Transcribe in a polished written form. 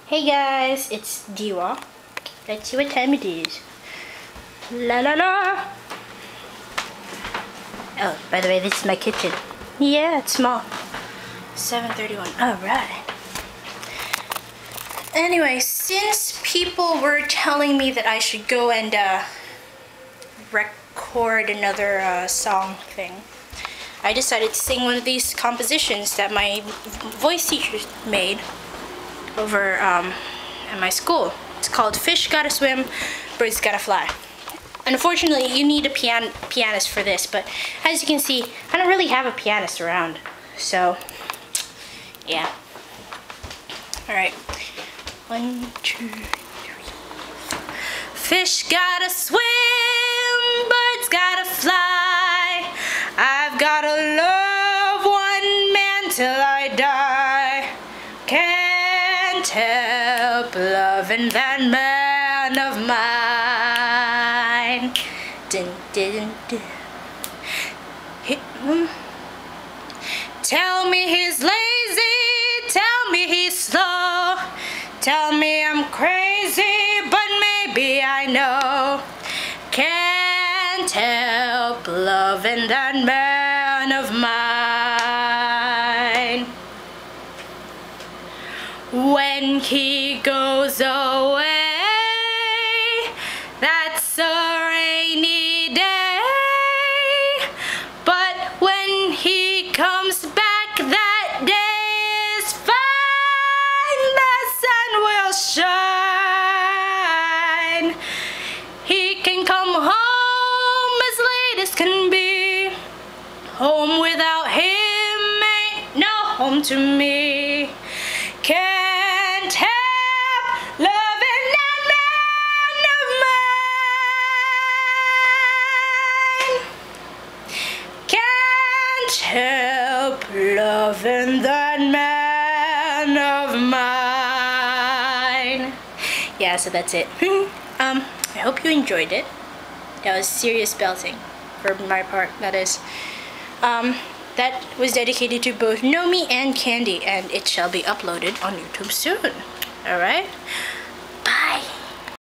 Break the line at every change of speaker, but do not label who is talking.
Hey guys, it's Diwa. Let's see what time it is. La la la! Oh, by the way, this is my kitchen. Yeah, it's small. 7:31. Alright. Anyway, since people were telling me that I should go and record another song thing, I decided to sing one of these compositions that my voice teacher made over at my school. It's called Fish Gotta Swim, Birds Gotta Fly. Unfortunately, you need a pianist for this, but as you can see, I don't really have a pianist around. So, yeah. Alright. 1, 2, 3. Fish gotta swim, birds gotta fly. I've gotta love one man till I die. Can't help loving that man of mine. Dun, dun, dun. Tell me he's lazy, tell me he's slow, tell me I'm crazy, but maybe I know. Can't help loving that man of mine. When he goes away, that's a rainy day, but when he comes back, that day is fine. The sun will shine. He can come home as late as can be. Home without him ain't no home to me. Can't help loving that man of mine. Can't help loving that man of mine. Yeah, so that's it. I hope you enjoyed it. That was serious belting for my part, that is. That was dedicated to both Nomi and Candi, and it shall be uploaded on YouTube soon. Alright?